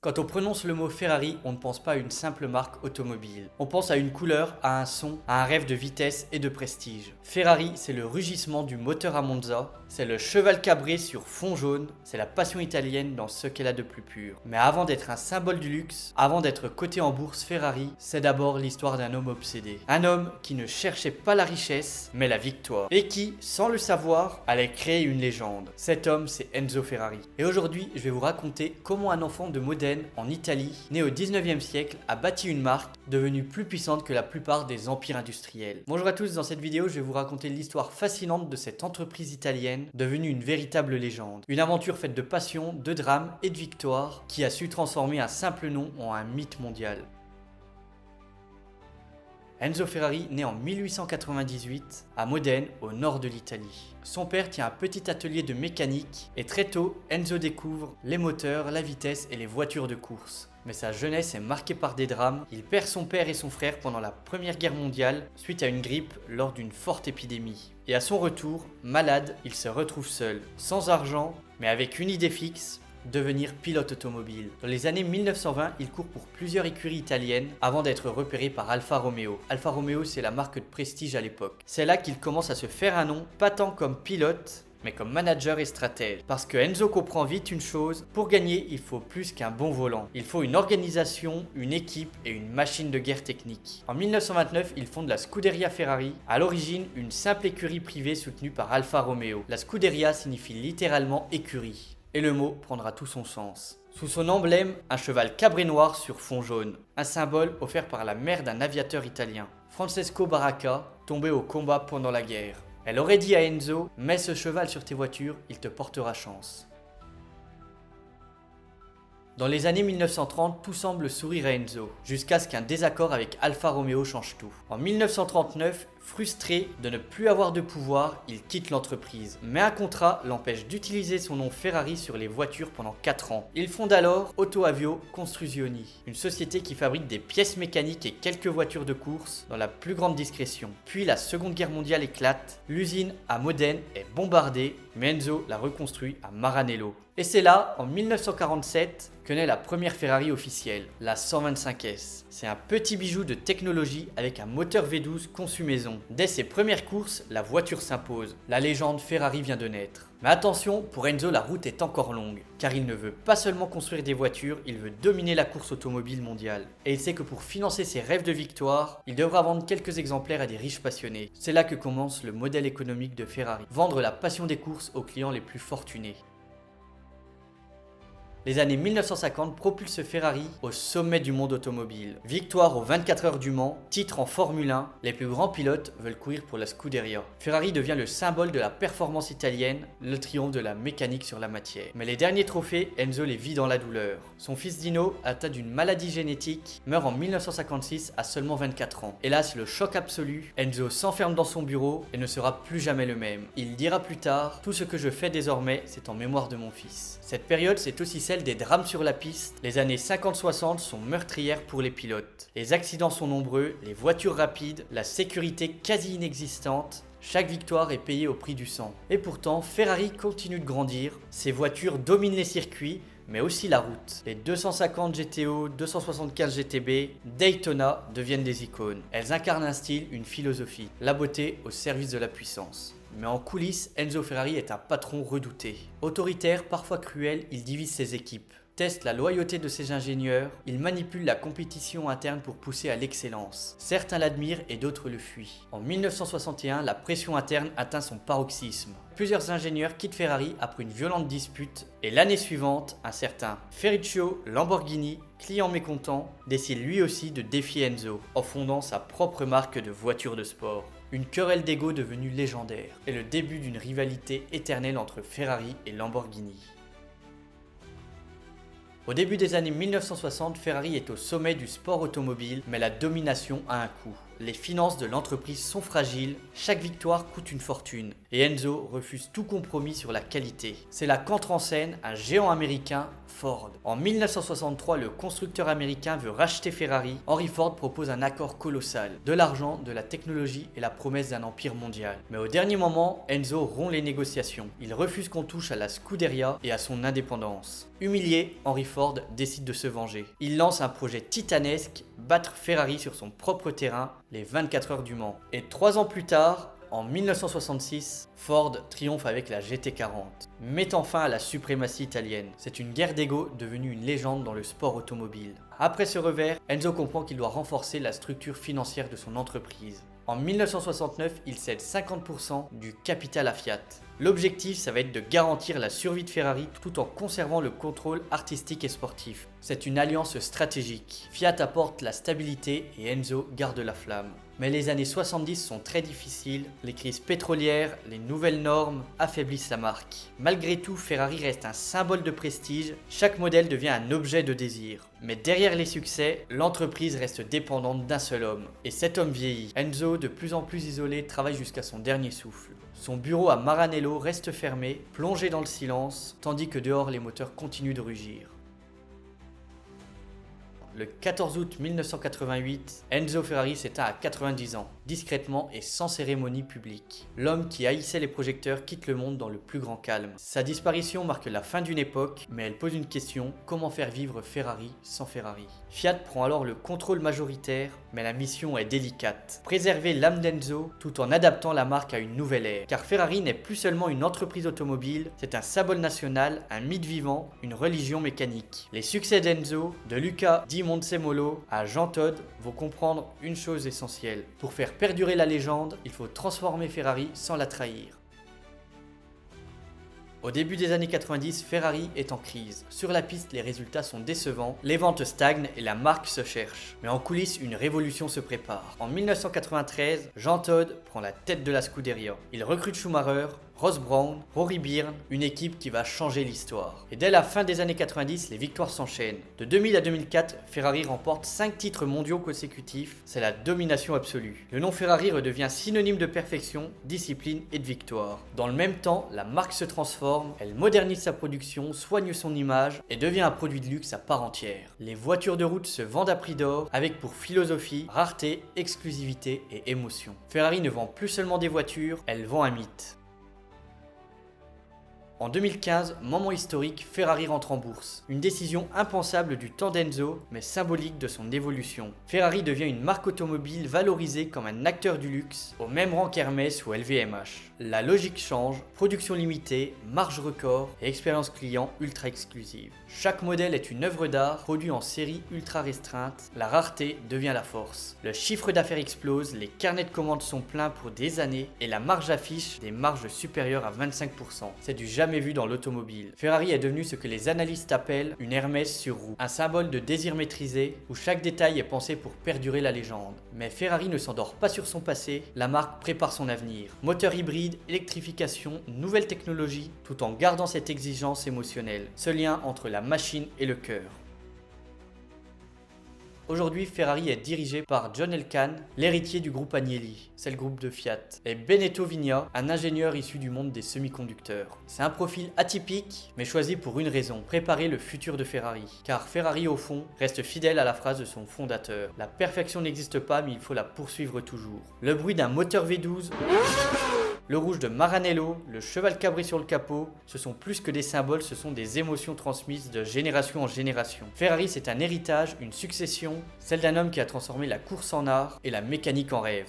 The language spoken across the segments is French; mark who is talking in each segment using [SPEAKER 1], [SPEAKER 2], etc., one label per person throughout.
[SPEAKER 1] Quand on prononce le mot Ferrari, on ne pense pas à une simple marque automobile. On pense à une couleur, à un son, à un rêve de vitesse et de prestige. Ferrari, c'est le rugissement du moteur à Monza, c'est le cheval cabré sur fond jaune, c'est la passion italienne dans ce qu'elle a de plus pur. Mais avant d'être un symbole du luxe, avant d'être coté en bourse Ferrari, c'est d'abord l'histoire d'un homme obsédé. Un homme qui ne cherchait pas la richesse, mais la victoire. Et qui, sans le savoir, allait créer une légende. Cet homme, c'est Enzo Ferrari. Et aujourd'hui, je vais vous raconter comment un enfant de Modène, en Italie, né au 19e siècle, a bâti une marque devenue plus puissante que la plupart des empires industriels. Bonjour à tous, dans cette vidéo, je vais vous raconter l'histoire fascinante de cette entreprise italienne devenue une véritable légende. Une aventure faite de passion, de drame et de victoire qui a su transformer un simple nom en un mythe mondial. Enzo Ferrari naît en 1898 à Modène, au nord de l'Italie. Son père tient un petit atelier de mécanique et très tôt, Enzo découvre les moteurs, la vitesse et les voitures de course. Mais sa jeunesse est marquée par des drames. Il perd son père et son frère pendant la Première Guerre mondiale suite à une grippe lors d'une forte épidémie. Et à son retour, malade, il se retrouve seul, sans argent, mais avec une idée fixe: devenir pilote automobile. Dans les années 1920, il court pour plusieurs écuries italiennes avant d'être repéré par Alfa Romeo. Alfa Romeo, c'est la marque de prestige à l'époque. C'est là qu'il commence à se faire un nom, pas tant comme pilote, mais comme manager et stratège. Parce que Enzo comprend vite une chose: pour gagner, il faut plus qu'un bon volant. Il faut une organisation, une équipe et une machine de guerre technique. En 1929, il fonde la Scuderia Ferrari, à l'origine une simple écurie privée soutenue par Alfa Romeo. La Scuderia signifie littéralement écurie. Et le mot prendra tout son sens. Sous son emblème, un cheval cabré noir sur fond jaune, un symbole offert par la mère d'un aviateur italien, Francesco Baracca, tombé au combat pendant la guerre. Elle aurait dit à Enzo: mets ce cheval sur tes voitures, il te portera chance. Dans les années 1930, tout semble sourire à Enzo, jusqu'à ce qu'un désaccord avec Alfa Romeo change tout. En 1939, frustré de ne plus avoir de pouvoir, il quitte l'entreprise. Mais un contrat l'empêche d'utiliser son nom Ferrari sur les voitures pendant 4 ans. Il fonde alors Autoavio Costruzioni, une société qui fabrique des pièces mécaniques et quelques voitures de course dans la plus grande discrétion. Puis la Seconde Guerre mondiale éclate, l'usine à Modène est bombardée, mais Enzo la reconstruit à Maranello. Et c'est là, en 1947, que naît la première Ferrari officielle, la 125S. C'est un petit bijou de technologie avec un moteur V12 conçu maison. Dès ses premières courses, la voiture s'impose. La légende Ferrari vient de naître. Mais attention, pour Enzo, la route est encore longue, car il ne veut pas seulement construire des voitures, il veut dominer la course automobile mondiale. Et il sait que pour financer ses rêves de victoire, il devra vendre quelques exemplaires à des riches passionnés. C'est là que commence le modèle économique de Ferrari: vendre la passion des courses aux clients les plus fortunés. Les années 1950 propulsent Ferrari au sommet du monde automobile. Victoire aux 24 heures du Mans, titre en Formule 1, les plus grands pilotes veulent courir pour la Scuderia. Ferrari devient le symbole de la performance italienne, le triomphe de la mécanique sur la matière. Mais les derniers trophées, Enzo les vit dans la douleur. Son fils Dino, atteint d'une maladie génétique, meurt en 1956 à seulement 24 ans. Hélas, le choc absolu, Enzo s'enferme dans son bureau et ne sera plus jamais le même. Il dira plus tard: tout ce que je fais désormais, c'est en mémoire de mon fils. Cette période, c'est aussi celle des drames sur la piste. Les années 50-60 sont meurtrières pour les pilotes. Les accidents sont nombreux, les voitures rapides, la sécurité quasi inexistante. Chaque victoire est payée au prix du sang. Et pourtant, Ferrari continue de grandir. Ses voitures dominent les circuits, mais aussi la route. Les 250 GTO, 275 GTB, Daytona deviennent des icônes. Elles incarnent un style, une philosophie, la beauté au service de la puissance. Mais en coulisses, Enzo Ferrari est un patron redouté. Autoritaire, parfois cruel, il divise ses équipes, teste la loyauté de ses ingénieurs, il manipule la compétition interne pour pousser à l'excellence. Certains l'admirent et d'autres le fuient. En 1961, la pression interne atteint son paroxysme. Plusieurs ingénieurs quittent Ferrari après une violente dispute, et l'année suivante, un certain Ferruccio Lamborghini, client mécontent, décide lui aussi de défier Enzo, en fondant sa propre marque de voitures de sport. Une querelle d'ego devenue légendaire, et le début d'une rivalité éternelle entre Ferrari et Lamborghini. Au début des années 1960, Ferrari est au sommet du sport automobile, mais la domination a un coût. les finances de l'entreprise sont fragiles, chaque victoire coûte une fortune, et Enzo refuse tout compromis sur la qualité. C'est là qu'entre en scène un géant américain, Ford. En 1963, le constructeur américain veut racheter Ferrari. Henry Ford propose un accord colossal, de l'argent, de la technologie et la promesse d'un empire mondial. Mais au dernier moment, Enzo rompt les négociations. Il refuse qu'on touche à la Scuderia et à son indépendance. Humilié, Henry Ford décide de se venger. Il lance un projet titanesque, battre Ferrari sur son propre terrain, les 24 heures du Mans. Et 3 ans plus tard, en 1966, Ford triomphe avec la GT40, mettant fin à la suprématie italienne. C'est une guerre d'ego devenue une légende dans le sport automobile. Après ce revers, Enzo comprend qu'il doit renforcer la structure financière de son entreprise. En 1969, il cède 50% du capital à Fiat. L'objectif, ça va être de garantir la survie de Ferrari tout en conservant le contrôle artistique et sportif. C'est une alliance stratégique. Fiat apporte la stabilité et Enzo garde la flamme. Mais les années 70 sont très difficiles, les crises pétrolières, les nouvelles normes affaiblissent la marque. Malgré tout, Ferrari reste un symbole de prestige, chaque modèle devient un objet de désir. Mais derrière les succès, l'entreprise reste dépendante d'un seul homme. Et cet homme vieillit. Enzo, de plus en plus isolé, travaille jusqu'à son dernier souffle. Son bureau à Maranello reste fermé, plongé dans le silence, tandis que dehors les moteurs continuent de rugir. Le 14 août 1988, Enzo Ferrari s'éteint à 90 ans, discrètement et sans cérémonie publique. L'homme qui haïssait les projecteurs quitte le monde dans le plus grand calme. Sa disparition marque la fin d'une époque, mais elle pose une question: comment faire vivre Ferrari sans Ferrari? Fiat prend alors le contrôle majoritaire, mais la mission est délicate. Préserver l'âme d'Enzo tout en adaptant la marque à une nouvelle ère. Car Ferrari n'est plus seulement une entreprise automobile, c'est un symbole national, un mythe vivant, une religion mécanique. Les succès d'Enzo, de Luca Di Montezemolo à Jean Todt, vont comprendre une chose essentielle. Pour faire perdurer la légende, il faut transformer Ferrari sans la trahir. Au début des années 90, Ferrari est en crise. Sur la piste, les résultats sont décevants, les ventes stagnent et la marque se cherche. Mais en coulisses, une révolution se prépare. En 1993, Jean Todt prend la tête de la Scuderia. Il recrute Schumacher, Ross Brown, Rory Byrne, une équipe qui va changer l'histoire. Et dès la fin des années 90, les victoires s'enchaînent. De 2000 à 2004, Ferrari remporte 5 titres mondiaux consécutifs, c'est la domination absolue. Le nom Ferrari redevient synonyme de perfection, discipline et de victoire. Dans le même temps, la marque se transforme, elle modernise sa production, soigne son image et devient un produit de luxe à part entière. Les voitures de route se vendent à prix d'or, avec pour philosophie rareté, exclusivité et émotion. Ferrari ne vend plus seulement des voitures, elle vend un mythe. En 2015, moment historique, Ferrari rentre en bourse. Une décision impensable du temps d'Enzo, mais symbolique de son évolution. Ferrari devient une marque automobile valorisée comme un acteur du luxe, au même rang qu'Hermès ou LVMH. La logique change, production limitée, marge record et expérience client ultra exclusive. Chaque modèle est une œuvre d'art, produit en série ultra restreinte. La rareté devient la force. Le chiffre d'affaires explose, les carnets de commandes sont pleins pour des années et la marge affiche des marges supérieures à 25%. C'est du jamais vu dans l'automobile. Ferrari est devenu ce que les analystes appellent une Hermès sur roue, un symbole de désir maîtrisé où chaque détail est pensé pour perdurer la légende. Mais Ferrari ne s'endort pas sur son passé, la marque prépare son avenir. Moteur hybride, électrification, nouvelles technologies, tout en gardant cette exigence émotionnelle, ce lien entre la machine et le cœur. Aujourd'hui, Ferrari est dirigé par John Elkann, l'héritier du groupe Agnelli, c'est le groupe de Fiat, et Benedetto Vigna, un ingénieur issu du monde des semi-conducteurs. C'est un profil atypique, mais choisi pour une raison, préparer le futur de Ferrari. Car Ferrari, au fond, reste fidèle à la phrase de son fondateur. La perfection n'existe pas, mais il faut la poursuivre toujours. Le bruit d'un moteur V12... Le rouge de Maranello, le cheval cabré sur le capot, ce sont plus que des symboles, ce sont des émotions transmises de génération en génération. Ferrari, c'est un héritage, une succession, celle d'un homme qui a transformé la course en art et la mécanique en rêve.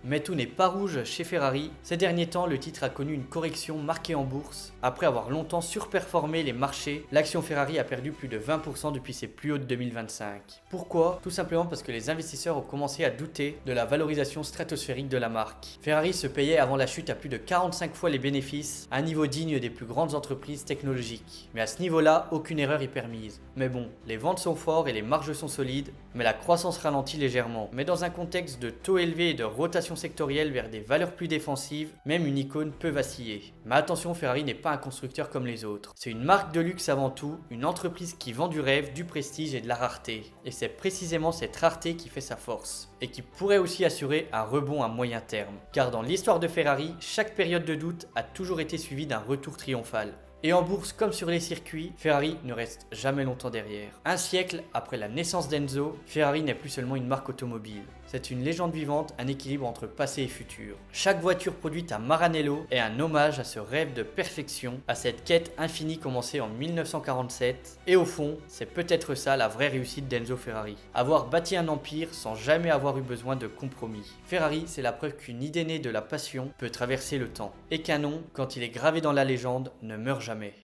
[SPEAKER 1] Mais tout n'est pas rouge chez Ferrari. Ces derniers temps, le titre a connu une correction marquée en bourse. Après avoir longtemps surperformé les marchés, l'action Ferrari a perdu plus de 20% depuis ses plus hauts de 2025. Pourquoi? Tout simplement parce que les investisseurs ont commencé à douter de la valorisation stratosphérique de la marque. Ferrari se payait avant la chute à plus de 45 fois les bénéfices, un niveau digne des plus grandes entreprises technologiques. Mais à ce niveau-là, aucune erreur est permise. Mais bon, les ventes sont fortes et les marges sont solides, mais la croissance ralentit légèrement. Mais dans un contexte de taux élevés et de rotation orientation sectorielle vers des valeurs plus défensives, même une icône peut vaciller. Mais attention, Ferrari n'est pas un constructeur comme les autres. C'est une marque de luxe avant tout, une entreprise qui vend du rêve, du prestige et de la rareté. Et c'est précisément cette rareté qui fait sa force. Et qui pourrait aussi assurer un rebond à moyen terme. Car dans l'histoire de Ferrari, chaque période de doute a toujours été suivie d'un retour triomphal. Et en bourse comme sur les circuits, Ferrari ne reste jamais longtemps derrière. Un siècle après la naissance d'Enzo, Ferrari n'est plus seulement une marque automobile. C'est une légende vivante, un équilibre entre passé et futur. Chaque voiture produite à Maranello est un hommage à ce rêve de perfection, à cette quête infinie commencée en 1947. Et au fond, c'est peut-être ça la vraie réussite d'Enzo Ferrari. Avoir bâti un empire sans jamais avoir eu besoin de compromis. Ferrari, c'est la preuve qu'une idée née de la passion peut traverser le temps. Et qu'un nom, quand il est gravé dans la légende, ne meurt jamais.